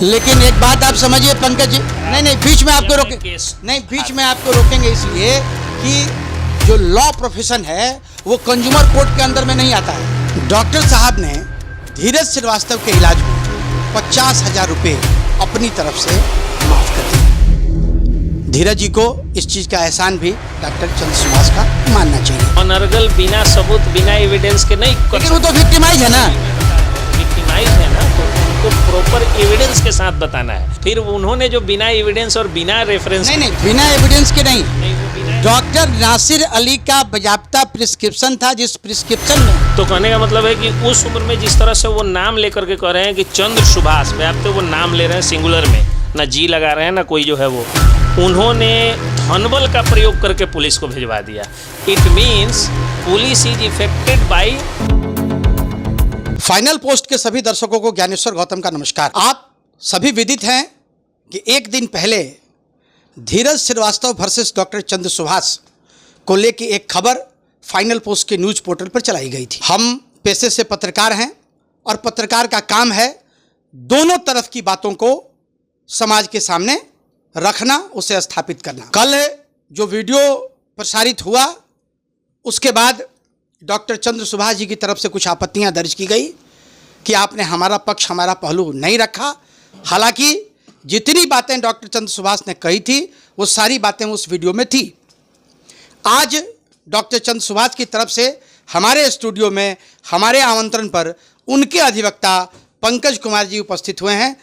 लेकिन एक बात आप समझिए पंकज जी, नहीं बीच में आपको रोके, नहीं बीच में आपको रोकेंगे इसलिए कि जो लॉ प्रोफेशन है वो कंज्यूमर कोर्ट के अंदर में नहीं आता है। डॉक्टर साहब ने धीरज श्रीवास्तव के इलाज में 50,000 रुपये अपनी तरफ से माफ कर दिए। धीरज जी को इस चीज का एहसान भी डॉक्टर चंद्र सुभाष का मानना चाहिए। अनर्गल बिना सबूत बिना एविडेंस के नहीं, लेकिन वो तो विक्टिमाइज है ना, विक्टिमाइज है ना, तो उनको प्रॉपर एविडेंस के साथ बताना है। फिर उन्होंने जो बिना एविडेंस और बिना रेफरेंस, नहीं बिना एविडेंस के नहीं, डॉक्टर नासिर अली का बाकायदा प्रिस्क्रिप्शन था, जिस प्रिस्क्रिप्शन में, तो कहने का मतलब है कि उस उम्र में जिस तरह से वो नाम लेकर के कह रहे हैं कि चंद्र सुभाष, आप तो वो नाम ले रहे हैं सिंगुलर में, ना जी लगा रहे हैं ना कोई जो है वो, उन्होंने धनबल का प्रयोग करके पुलिस को भिजवा दिया। It means police is affected by. Final post के सभी दर्शकों को ज्ञानेश्वर गौतम का नमस्कार। आप सभी विदित हैं कि एक दिन पहले धीरज श्रीवास्तव वर्सेस डॉक्टर चंद्र सुभाष को लेकर एक खबर फाइनल पोस्ट के न्यूज पोर्टल पर चलाई गई थी। हम पेशे से पत्रकार हैं और पत्रकार का काम है दोनों तरफ की बातों को समाज के सामने रखना, उसे स्थापित करना। कल जो वीडियो प्रसारित हुआ उसके बाद डॉक्टर चंद्र सुभाष जी की तरफ से कुछ आपत्तियां दर्ज की गई कि आपने हमारा पक्ष, हमारा पहलू नहीं रखा। हालांकि जितनी बातें डॉक्टर चंद्र सुभाष ने कही थी वो सारी बातें उस वीडियो में थी। आज डॉक्टर चंद्र सुभाष की तरफ से हमारे स्टूडियो में हमारे आमंत्रण पर उनके अधिवक्ता पंकज कुमार जी उपस्थित हुए हैं।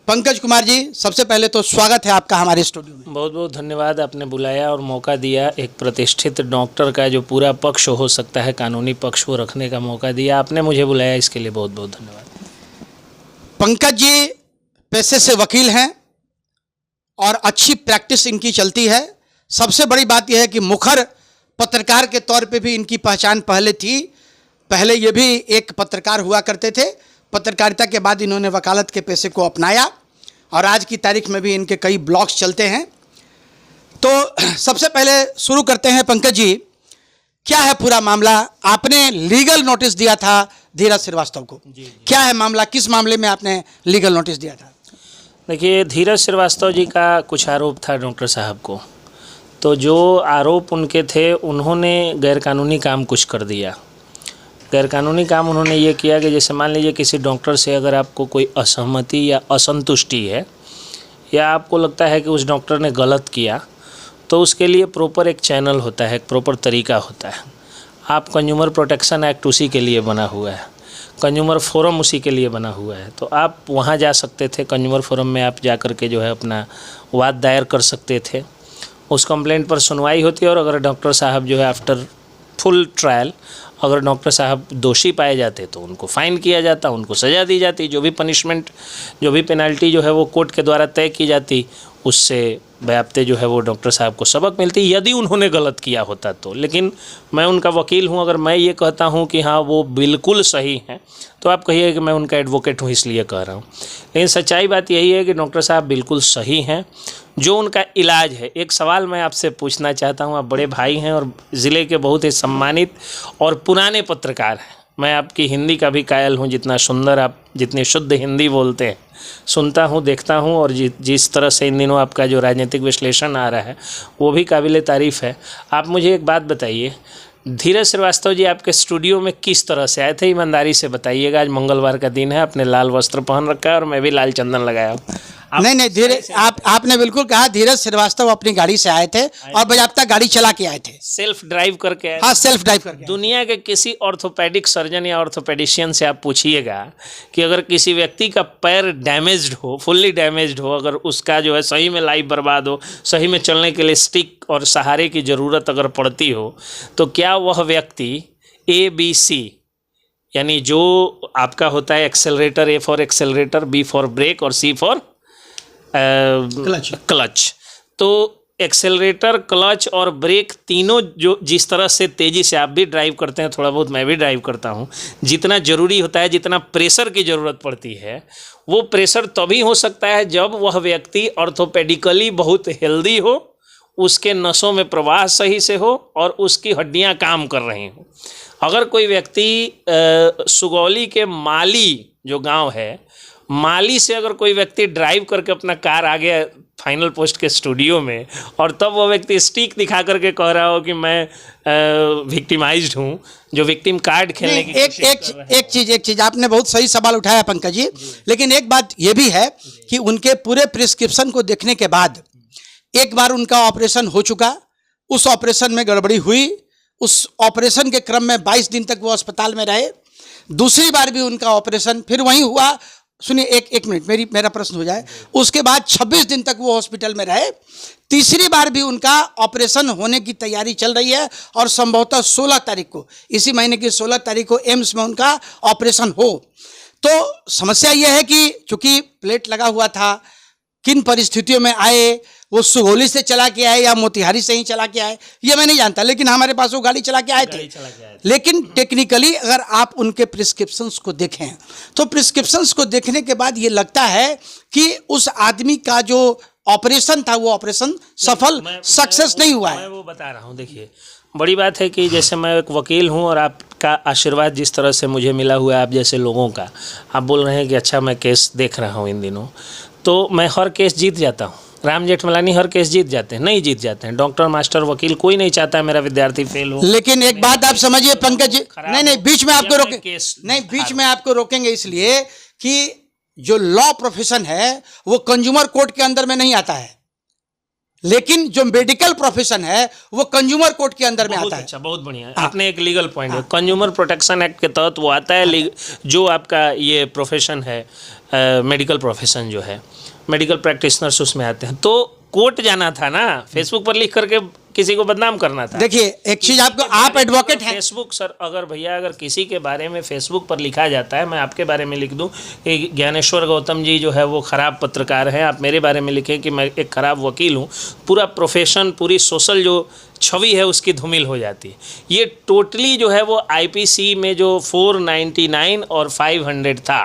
पंकज कुमार जी, सबसे पहले तो स्वागत है आपका हमारे स्टूडियो में। बहुत बहुत धन्यवाद, आपने बुलाया और मौका दिया। एक प्रतिष्ठित डॉक्टर का जो पूरा पक्ष हो सकता है, कानूनी पक्ष को रखने का मौका दिया, आपने मुझे बुलाया, इसके लिए बहुत बहुत धन्यवाद। पंकज जी पेशे से वकील हैं और अच्छी प्रैक्टिस इनकी चलती है। सबसे बड़ी बात यह है कि मुखर पत्रकार के तौर पे भी इनकी पहचान पहले थी। पहले ये भी एक पत्रकार हुआ करते थे, पत्रकारिता के बाद इन्होंने वकालत के पेशे को अपनाया और आज की तारीख में भी इनके कई ब्लॉग्स चलते हैं। तो सबसे पहले शुरू करते हैं पंकज जी, क्या है पूरा मामला? आपने लीगल नोटिस दिया था धीरज श्रीवास्तव को, क्या है मामला? किस मामले में आपने लीगल नोटिस दिया था? देखिए, धीरज श्रीवास्तव जी का कुछ आरोप था डॉक्टर साहब को। तो जो आरोप उनके थे, उन्होंने गैरकानूनी काम कुछ कर दिया। गैरकानूनी काम उन्होंने ये किया कि जैसे मान लीजिए किसी डॉक्टर से अगर आपको कोई असहमति या असंतुष्टि है या आपको लगता है कि उस डॉक्टर ने गलत किया, तो उसके लिए प्रॉपर एक चैनल होता है, एक प्रॉपर तरीका होता है। आप कंज्यूमर प्रोटेक्शन एक्ट उसी के लिए बना हुआ है, कंज्यूमर फोरम उसी के लिए बना हुआ है। तो आप वहाँ जा सकते थे, कंज्यूमर फोरम में आप जा कर के जो है अपना वाद दायर कर सकते थे। उस कंप्लेंट पर सुनवाई होती है और अगर डॉक्टर साहब जो है आफ्टर फुल ट्रायल अगर डॉक्टर साहब दोषी पाए जाते तो उनको फ़ाइन किया जाता, उनको सज़ा दी जाती, जो भी पनिशमेंट, जो भी पेनल्टी जो है वो कोर्ट के द्वारा तय की जाती, उससे बयाप्ते जो है वो डॉक्टर साहब को सबक मिलती यदि उन्होंने गलत किया होता तो। लेकिन मैं उनका वकील हूं, अगर मैं ये कहता हूं कि हाँ वो बिल्कुल सही हैं तो आप कहिए कि मैं उनका एडवोकेट हूं इसलिए कह रहा हूं। लेकिन सच्चाई बात यही है कि डॉक्टर साहब बिल्कुल सही हैं। जो उनका इलाज है, एक सवाल मैं आपसे पूछना चाहता हूं, आप बड़े भाई हैं और ज़िले के बहुत ही सम्मानित और पुराने पत्रकार हैं। मैं आपकी हिंदी का भी कायल हूं, जितना सुंदर आप, जितनी शुद्ध हिंदी बोलते हैं, सुनता हूं, देखता हूं, और जिस तरह से इन दिनों आपका जो राजनीतिक विश्लेषण आ रहा है वो भी काबिले तारीफ़ है। आप मुझे एक बात बताइए, धीरज श्रीवास्तव जी आपके स्टूडियो में किस तरह से आए थे? ईमानदारी से बताइएगा। आज मंगलवार का दिन है, आपने लाल वस्त्र पहन रखा है और मैं भी लाल चंदन लगाया हूँ। नहीं धीरज, आपने बिल्कुल कहा, धीरज श्रीवास्तव अपनी गाड़ी से आए थे और बाकायदा गाड़ी चला के आए थे, सेल्फ ड्राइव करके आए। हाँ, सेल्फ ड्राइव करके। दुनिया के किसी ऑर्थोपेडिक सर्जन या ऑर्थोपेडिशियन से आप पूछिएगा कि अगर किसी व्यक्ति का पैर डैमेज्ड हो, फुल्ली डैमेज्ड हो, अगर उसका जो है सही में लाइफ बर्बाद हो, सही में चलने के लिए स्टिक और सहारे की ज़रूरत अगर पड़ती हो, तो क्या वह व्यक्ति ABC यानी जो आपका होता है accelerator, A for accelerator, B for brake और C फॉर क्लच, तो एक्सेलरेटर, क्लच और ब्रेक तीनों जो जिस तरह से तेज़ी से आप भी ड्राइव करते हैं, थोड़ा बहुत मैं भी ड्राइव करता हूं, जितना ज़रूरी होता है, जितना प्रेशर की ज़रूरत पड़ती है, वो प्रेशर तभी हो सकता है जब वह व्यक्ति ऑर्थोपेडिकली बहुत हेल्दी हो, उसके नसों में प्रवाह सही से हो और उसकी हड्डियां काम कर रही हों। अगर कोई व्यक्ति सुगौली के माली जो गांव है माली से अगर कोई व्यक्ति ड्राइव करके अपना कार आ गया फाइनल पोस्ट के स्टूडियो में और तब वो व्यक्ति स्टिक दिखा करके कह रहा हो कि मैं विक्टिमाइज्ड हूँ, जो विक्टिम कार्ड खेलने की एक चीज आपने बहुत सही सवाल उठाया पंकज जी, लेकिन एक बात ये भी है कि उनके पूरे प्रिस्क्रिप्शन को देखने के बाद एक बार उनका ऑपरेशन हो चुका, उस ऑपरेशन में गड़बड़ी हुई, उस ऑपरेशन के क्रम में 22 दिन तक वो अस्पताल में रहे, दूसरी बार भी उनका ऑपरेशन फिर वहीं हुआ। सुनिए एक मिनट, मेरा प्रश्न हो जाए। उसके बाद 26 दिन तक वो हॉस्पिटल में रहे, तीसरी बार भी उनका ऑपरेशन होने की तैयारी चल रही है और संभवतः 16 तारीख को, इसी महीने की 16 तारीख को एम्स में उनका ऑपरेशन हो। तो समस्या यह है कि चूंकि प्लेट लगा हुआ था, किन परिस्थितियों में आए, वो सुगौली से चला के आए या मोतिहारी से ही चला के आए, ये मैं नहीं जानता, लेकिन हमारे पास वो गाड़ी चला के आए थे। लेकिन टेक्निकली अगर आप उनके प्रिस्क्रिप्शंस को देखें तो प्रिस्क्रिप्शंस को देखने के बाद ये लगता है कि उस आदमी का जो ऑपरेशन था वो ऑपरेशन सफल सक्सेस नहीं हुआ है। मैं वो बता रहा हूँ, देखिए बड़ी बात है कि जैसे मैं एक वकील हूँ और आपका आशीर्वाद जिस तरह से मुझे मिला हुआ है आप जैसे लोगों का, आप बोल रहे हैं कि अच्छा मैं केस देख रहा हूँ इन दिनों, तो मैं हर केस जीत जाता हूँ। राम जेठमलानी हर केस जीत जाते हैं? नहीं जीत जाते हैं। डॉक्टर, मास्टर, वकील कोई नहीं चाहता है मेरा विद्यार्थी फेल हो। लेकिन एक बात आप समझिए पंकज जी, नहीं बीच में आपको रोके, नहीं बीच में आपको रोकेंगे इसलिए कि जो लॉ प्रोफेशन है वो कंज्यूमर कोर्ट के अंदर में नहीं आता है, लेकिन जो मेडिकल प्रोफेशन है वो कंज्यूमर कोर्ट के अंदर में आता है। अच्छा, बहुत बढ़िया है। आपने एक लीगल पॉइंट है, कंज्यूमर प्रोटेक्शन एक्ट के तहत वो आता है। जो आपका ये प्रोफेशन है मेडिकल प्रोफेशन जो है, मेडिकल प्रैक्टिशनर्स उसमें आते हैं। तो कोर्ट जाना था ना, फेसबुक पर लिख करके किसी को बदनाम करना था। देखिए एक चीज आपको, आप एडवोकेट हैं। फेसबुक सर, अगर किसी के बारे में फेसबुक पर लिखा जाता है, मैं आपके बारे में लिख दूं कि ज्ञानेश्वर गौतम जी जो है वो ख़राब पत्रकार हैं, आप मेरे बारे में लिखें कि मैं एक ख़राब वकील हूं, पूरा प्रोफेशन, पूरी सोशल जो छवि है उसकी धूमिल हो जाती है। ये टोटली जो है वो आईपीसी में जो 499 और 500 था,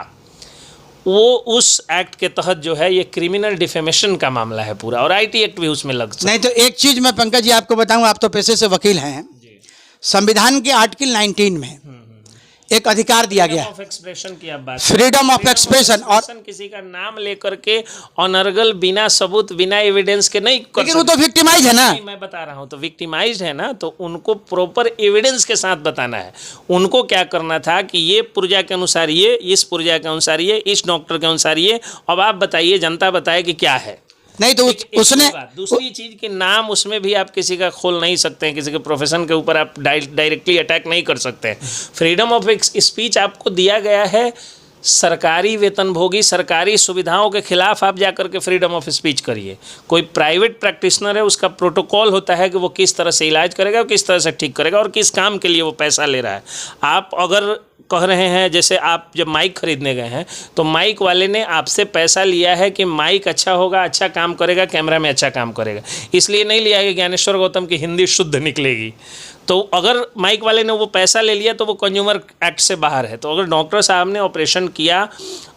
वो उस एक्ट के तहत जो है ये क्रिमिनल डिफेमेशन का मामला है पूरा, और आईटी एक्ट भी उसमें लग सकता है। नहीं तो एक चीज मैं पंकज जी आपको बताऊं, आप तो पेशे से वकील हैं, संविधान के आर्टिकल 19 में एक अधिकार दिया गया, ऑफ एक्सप्रेशन की आप बात, फ्रीडम ऑफ एक्सप्रेशन, और किसी का नाम लेकर के अनर्गल बिना सबूत बिना एविडेंस के नहीं कर, लेकिन वो तो विक्टिमाइज है ना। मैं बता रहा हूँ, तो विक्टिमाइज्ड है ना, तो उनको प्रॉपर एविडेंस के साथ बताना है। उनको क्या करना था कि ये पुर्जा के अनुसार ये, इस पुर्जा के अनुसार ये, इस डॉक्टर के अनुसार ये, अब आप बताइए, जनता बताए कि क्या है। नहीं तो उसने दूसरी चीज के नाम उसमें भी आप किसी का खोल नहीं सकते हैं, किसी के प्रोफेशन के ऊपर आप डायरेक्टली अटैक नहीं कर सकते हैं। फ्रीडम ऑफ स्पीच आपको दिया गया है, सरकारी वेतनभोगी सरकारी सुविधाओं के खिलाफ आप जाकर के फ्रीडम ऑफ स्पीच करिए। कोई प्राइवेट प्रैक्टिशनर है, उसका प्रोटोकॉल होता है कि वो किस तरह से इलाज करेगा, किस तरह से ठीक करेगा और किस काम के लिए वो पैसा ले रहा है। आप अगर कह रहे हैं, जैसे आप जब माइक खरीदने गए हैं तो माइक वाले ने आपसे पैसा लिया है कि माइक अच्छा होगा, अच्छा काम करेगा, कैमरा में अच्छा काम करेगा, इसलिए नहीं लिया कि ज्ञानेश्वर गौतम की हिंदी शुद्ध निकलेगी। तो अगर माइक वाले ने वो पैसा ले लिया तो वो कंज्यूमर एक्ट से बाहर है। तो अगर डॉक्टर साहब ने ऑपरेशन किया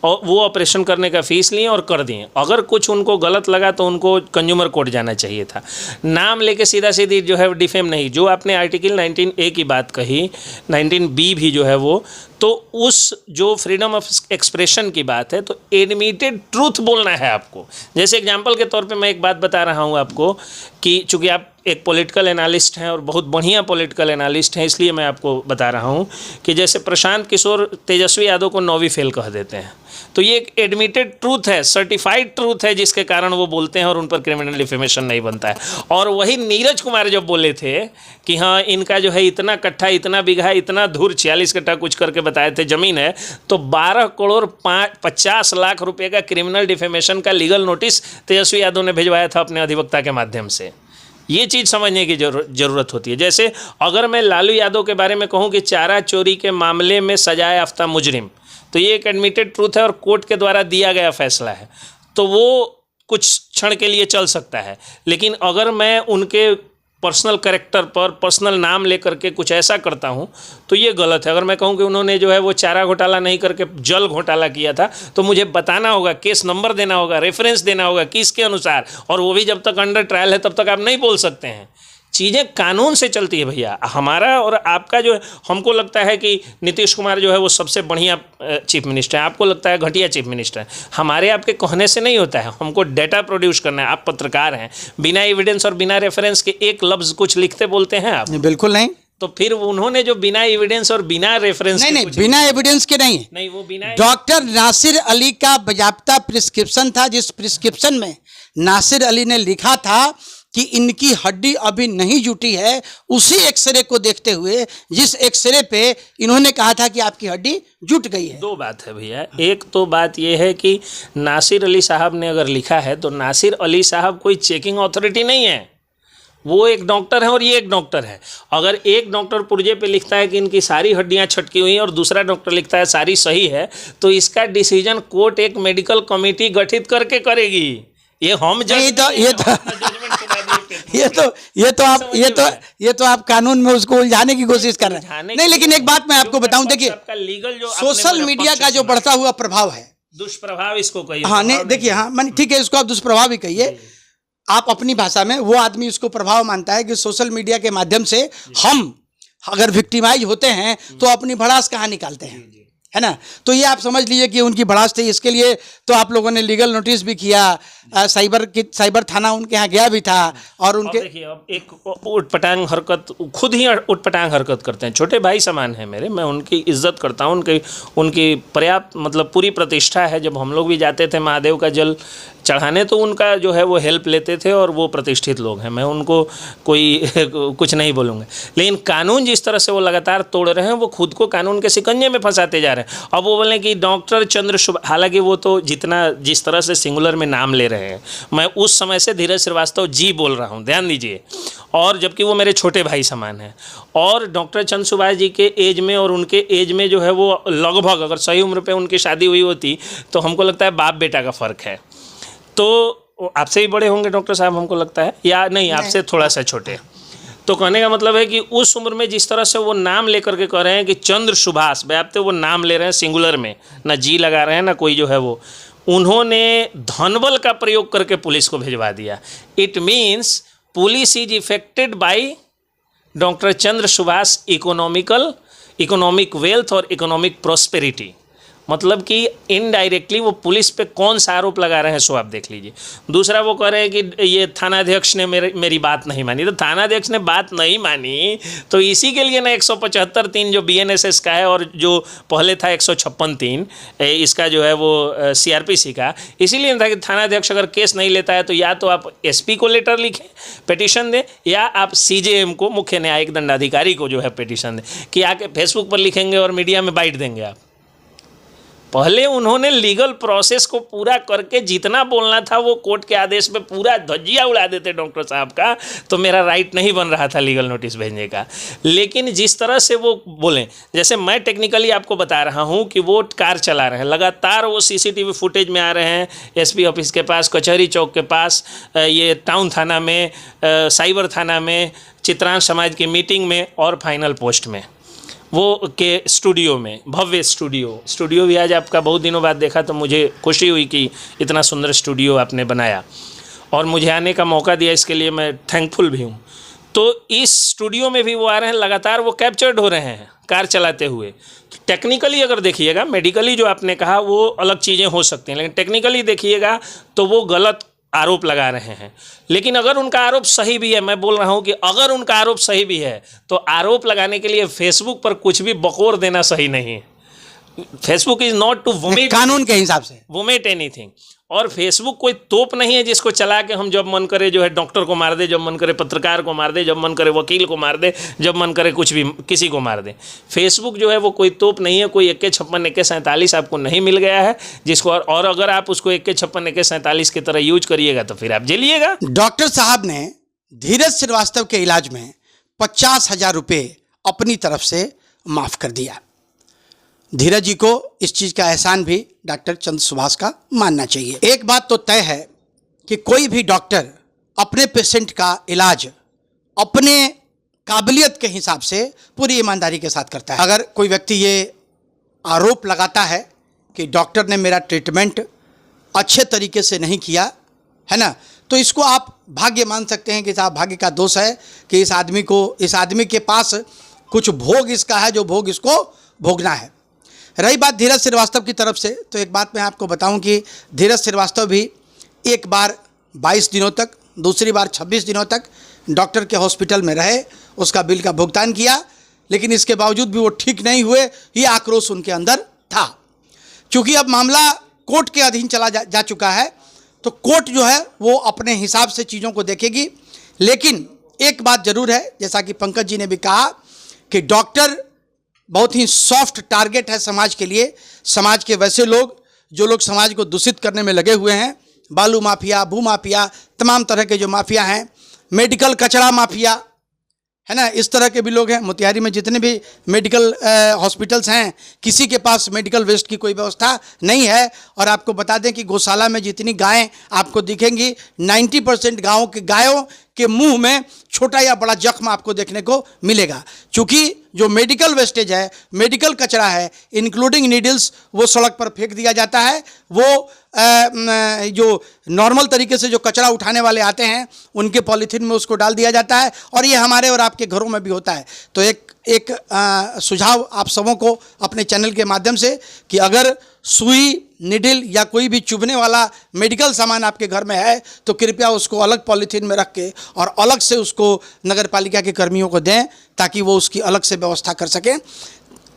और वो ऑपरेशन करने का फीस लिए और कर दिए, अगर कुछ उनको गलत लगा तो उनको कंज्यूमर कोर्ट जाना चाहिए था। नाम लेके सीधा सीधी जो है डिफेम नहीं। जो आपने आर्टिकल 19A की बात कही, 19B भी जो है वो, तो उस जो फ्रीडम ऑफ एक्सप्रेशन की बात है, तो एडमिटेड ट्रूथ बोलना है आपको। जैसे एग्जांपल के तौर पे मैं एक बात बता रहा हूँ आपको कि चूँकि आप एक पॉलिटिकल एनालिस्ट हैं और बहुत बढ़िया पॉलिटिकल एनालिस्ट हैं, इसलिए मैं आपको बता रहा हूँ कि जैसे प्रशांत किशोर तेजस्वी यादव को नौवीं फेल कह देते हैं, तो ये एक एडमिटेड ट्रूथ है, सर्टिफाइड ट्रूथ है, जिसके कारण वो बोलते हैं और उन पर क्रिमिनल डिफेमेशन नहीं बनता है। और वही नीरज कुमार जब बोले थे कि हाँ इनका जो है इतना कट्ठा, इतना बीघा, इतना धूर 46 कट्ठा कुछ करके बताए थे ज़मीन है, तो 12 करोड़ 50 लाख रुपए का क्रिमिनल डिफेमेशन का लीगल नोटिस तेजस्वी यादव ने भिजवाया था अपने अधिवक्ता के माध्यम से। ये चीज़ समझने की ज़रूरत होती है। जैसे अगर मैं लालू यादव के बारे में कहूँ कि चारा चोरी के मामले में सजाए याफ्ता मुजरिम, तो ये एक एडमिटेड ट्रूथ है और कोर्ट के द्वारा दिया गया फैसला है, तो वो कुछ क्षण के लिए चल सकता है। लेकिन अगर मैं उनके पर्सनल कैरेक्टर पर पर्सनल नाम लेकर के कुछ ऐसा करता हूं तो ये गलत है। अगर मैं कहूं कि उन्होंने जो है वो चारा घोटाला नहीं करके जल घोटाला किया था, तो मुझे बताना होगा, केस नंबर देना होगा, रेफरेंस देना होगा किसके अनुसार, और वो भी जब तक अंडर ट्रायल है तब तक आप नहीं बोल सकते हैं चीज़ें कानून से चलती है भैया। हमारा और आपका जो है, हमको लगता है कि नीतीश कुमार जो है वो सबसे बढ़िया चीफ मिनिस्टर है, आपको लगता है घटिया चीफ मिनिस्टर है। हमारे आपके कहने से नहीं होता है, हमको डेटा प्रोड्यूस करना है। आप पत्रकार हैं, बिना एविडेंस और बिना रेफरेंस के एक लफ्ज़ कुछ लिखते बोलते हैं आप? बिल्कुल नहीं। तो फिर उन्होंने जो बिना एविडेंस और बिना रेफरेंस नहीं, बिना एविडेंस के नहीं। नहीं, वो बिना डॉक्टर नासिर अली का बाकायदा प्रिस्क्रिप्शन था, जिस प्रिस्क्रिप्शन में नासिर अली ने लिखा था कि इनकी हड्डी अभी नहीं जुटी है, उसी एक्सरे को देखते हुए जिस एक्सरे पे इन्होंने कहा था कि आपकी हड्डी जुट गई है। दो बात है भैया। एक तो बात यह है कि नासिर अली साहब ने अगर लिखा है तो नासिर अली साहब कोई चेकिंग अथॉरिटी नहीं है, वो एक डॉक्टर है और ये एक डॉक्टर है। अगर एक डॉक्टर पुर्जे पे लिखता है कि इनकी सारी हड्डियां छटकी हुई हैं और दूसरा डॉक्टर लिखता है सारी सही है, तो इसका डिसीजन कोर्ट एक मेडिकल कमेटी गठित करके करेगी। ये हम ये तो आप कानून में उसको उलझाने की कोशिश कर रहे हैं। नहीं, लेकिन एक बात मैं आपको बताऊं, देखिए लीगल जो सोशल मीडिया का जो बढ़ता हुआ प्रभाव है, दुष्प्रभाव इसको कहिए। हाँ नहीं, देखिए, हाँ मैंने ठीक है, इसको आप दुष्प्रभाव ही कहिए, आप अपनी भाषा में। वो आदमी इसको प्रभाव मानता है कि सोशल मीडिया के माध्यम से हम अगर विक्टिमाइज होते हैं तो अपनी भड़ास कहाँ निकालते हैं, है ना। तो ये आप समझ लीजिए कि उनकी भड़ास थी। इसके लिए तो आप लोगों ने लीगल नोटिस भी किया, साइबर थाना उनके यहाँ गया भी था, और उनके देखिए अब एक उटपटांग हरकत, खुद ही उटपटांग हरकत करते हैं। छोटे भाई समान है मेरे, मैं उनकी इज्जत करता हूँ, उनकी पर्याप्त मतलब पूरी प्रतिष्ठा है। जब हम लोग भी जाते थे महादेव का जल चढ़ाने तो उनका जो है वो हेल्प लेते थे, और वो प्रतिष्ठित लोग हैं, मैं उनको कोई कुछ नहीं बोलूँगा। लेकिन कानून जिस तरह से वो लगातार तोड़ रहे हैं, वो खुद को कानून के शिकंजे में फंसाते जा रहे हैं। अब वो बोलें कि डॉक्टर चंद्र सुभाष, हालांकि वो तो जिस तरह से सिंगुलर में नाम ले रहे हैं, मैं उस समय से धीरज श्रीवास्तव जी बोल रहा हूँ, ध्यान दीजिए, और जबकि वो मेरे छोटे भाई समान हैं। और डॉक्टर चंद्र सुभाष जी के एज में और उनके एज में जो है वो लगभग, अगर सही उम्र पे उनकी शादी हुई होती तो हमको लगता है बाप बेटा का फ़र्क है। तो आपसे भी बड़े होंगे डॉक्टर साहब, हमको लगता है, या नहीं आपसे थोड़ा सा छोटे। तो कहने का मतलब है कि उस उम्र में जिस तरह से वो नाम लेकर के कह रहे हैं कि चंद्र सुभाष, व्याप्त वो नाम ले रहे हैं सिंगुलर में, ना जी लगा रहे हैं ना कोई जो है वो, उन्होंने धनबल का प्रयोग करके पुलिस को भिजवा दिया। It means police is affected by doctor Chandra Subhash economic wealth और इकोनॉमिक प्रॉस्पेरिटी। मतलब कि इनडायरेक्टली वो पुलिस पे कौन सा आरोप लगा रहे हैं सो आप देख लीजिए। दूसरा वो कह रहे हैं कि ये थानाध्यक्ष ने मेरी बात नहीं मानी। तो थानाध्यक्ष ने बात नहीं मानी तो इसी के लिए ना 175(3) जो BNSS का है, और जो पहले था 156(3) इसका जो है वो CRPC का, इसीलिए था कि थानाध्यक्ष अगर केस नहीं लेता है तो या तो आप SP को लेटर लिखें, पिटीशन दें, या आप CJM को, मुख्य न्यायिक दंडाधिकारी को जो है पिटीशन दें, कि आके फेसबुक पर लिखेंगे और मीडिया में बाइट देंगे आप। पहले उन्होंने लीगल प्रोसेस को पूरा करके जितना बोलना था वो कोर्ट के आदेश पे पूरा धज्जिया उड़ा देते डॉक्टर साहब का, तो मेरा राइट नहीं बन रहा था लीगल नोटिस भेजने का। लेकिन जिस तरह से वो बोलें, जैसे मैं टेक्निकली आपको बता रहा हूँ कि वो कार चला रहे हैं, लगातार वो CCTV फुटेज में आ रहे हैं, SP ऑफिस के पास, कचहरी चौक के पास, ये टाउन थाना में, साइबर थाना में, चित्रांश समाज की मीटिंग में, और फाइनल पोस्ट में, वो के स्टूडियो में, भव्य स्टूडियो भी आज आपका बहुत दिनों बाद देखा तो मुझे खुशी हुई कि इतना सुंदर स्टूडियो आपने बनाया और मुझे आने का मौका दिया, इसके लिए मैं थैंकफुल भी हूँ। तो इस स्टूडियो में भी वो आ रहे हैं, लगातार वो कैप्चर्ड हो रहे हैं कार चलाते हुए। टेक्निकली अगर देखिएगा, मेडिकली जो आपने कहा वो अलग चीज़ें हो सकती हैं, लेकिन टेक्निकली देखिएगा तो वो गलत आरोप लगा रहे हैं। लेकिन अगर उनका आरोप सही भी है, मैं बोल रहा हूं कि अगर उनका आरोप सही भी है तो आरोप लगाने के लिए फेसबुक पर कुछ भी बकोर देना सही नहीं है। फेसबुक इज नॉट टू वोमेट, कानून के हिसाब से वोमेट एनीथिंग। और फेसबुक कोई तोप नहीं है जिसको चला के हम जब मन करे जो है डॉक्टर को मार दे, जब मन करे पत्रकार को मार दे, जब मन करे वकील को मार दे, जब मन करे कुछ भी किसी को मार दे। फेसबुक जो है वो कोई तोप नहीं है, कोई AK-56 AK-47 आपको नहीं मिल गया है जिसको, और अगर आप उसको AK-56 AK-47 की तरह यूज करिएगा तो फिर आप जेलिएगा। डॉक्टर साहब ने धीरज श्रीवास्तव के इलाज में 50,000 रुपये अपनी तरफ से माफ़ कर दिया। धीरज जी को इस चीज़ का एहसान भी डॉक्टर चंद्र सुभाष का मानना चाहिए। एक बात तो तय है कि कोई भी डॉक्टर अपने पेशेंट का इलाज अपने काबिलियत के हिसाब से पूरी ईमानदारी के साथ करता है। अगर कोई व्यक्ति ये आरोप लगाता है कि डॉक्टर ने मेरा ट्रीटमेंट अच्छे तरीके से नहीं किया है ना, तो इसको आप भाग्य मान सकते हैं कि साहब भाग्य का दोष है कि इस आदमी के पास कुछ भोग इसका है जो भोग इसको भोगना है। रही बात धीरज श्रीवास्तव की तरफ से, तो एक बात मैं आपको बताऊं कि धीरज श्रीवास्तव भी एक बार 22 दिनों तक, दूसरी बार 26 दिनों तक डॉक्टर के हॉस्पिटल में रहे, उसका बिल का भुगतान किया, लेकिन इसके बावजूद भी वो ठीक नहीं हुए। ये आक्रोश उनके अंदर था। क्योंकि अब मामला कोर्ट के अधीन चला जा चुका है, तो कोर्ट जो है वो अपने हिसाब से चीज़ों को देखेगी। लेकिन एक बात ज़रूर है, जैसा कि पंकज जी ने भी कहा कि डॉक्टर बहुत ही सॉफ्ट टारगेट है समाज के लिए। समाज के वैसे लोग जो लोग समाज को दूषित करने में लगे हुए हैं, बालू माफिया, भू माफिया, तमाम तरह के जो माफिया हैं, मेडिकल कचरा माफिया है ना, इस तरह के भी लोग हैं। मोतिहारी में जितने भी मेडिकल हॉस्पिटल्स हैं, किसी के पास मेडिकल वेस्ट की कोई व्यवस्था नहीं है। और आपको बता दें कि गौशाला में जितनी गायें आपको दिखेंगी, 90% गायों के मुंह में छोटा या बड़ा जख्म आपको देखने को मिलेगा। चूँकि जो मेडिकल वेस्टेज है, मेडिकल कचरा है, इंक्लूडिंग नीडल्स, वो सड़क पर फेंक दिया जाता है। वो जो नॉर्मल तरीके से जो कचरा उठाने वाले आते हैं, उनके पॉलीथीन में उसको डाल दिया जाता है, और ये हमारे और आपके घरों में भी होता है। तो एक सुझाव आप सबों को अपने चैनल के माध्यम से, कि अगर सुई, निडल या कोई भी चुभने वाला मेडिकल सामान आपके घर में है, तो कृपया उसको अलग पॉलीथीन में रख के और अलग से उसको नगर पालिका के कर्मियों को दें, ताकि वो उसकी अलग से व्यवस्था कर सकें।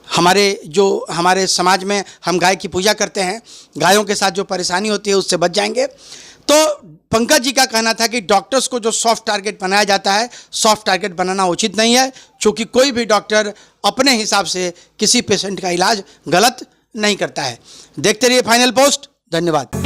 हमारे समाज में हम गाय की पूजा करते हैं, गायों के साथ जो परेशानी होती है उससे बच जाएंगे। तो पंकज जी का कहना था कि डॉक्टर्स को जो सॉफ्ट टारगेट बनाया जाता है, सॉफ्ट टारगेट बनाना उचित नहीं है, क्योंकि कोई भी डॉक्टर अपने हिसाब से किसी पेशेंट का इलाज गलत नहीं करता है। देखते रहिए फाइनल पोस्ट। धन्यवाद।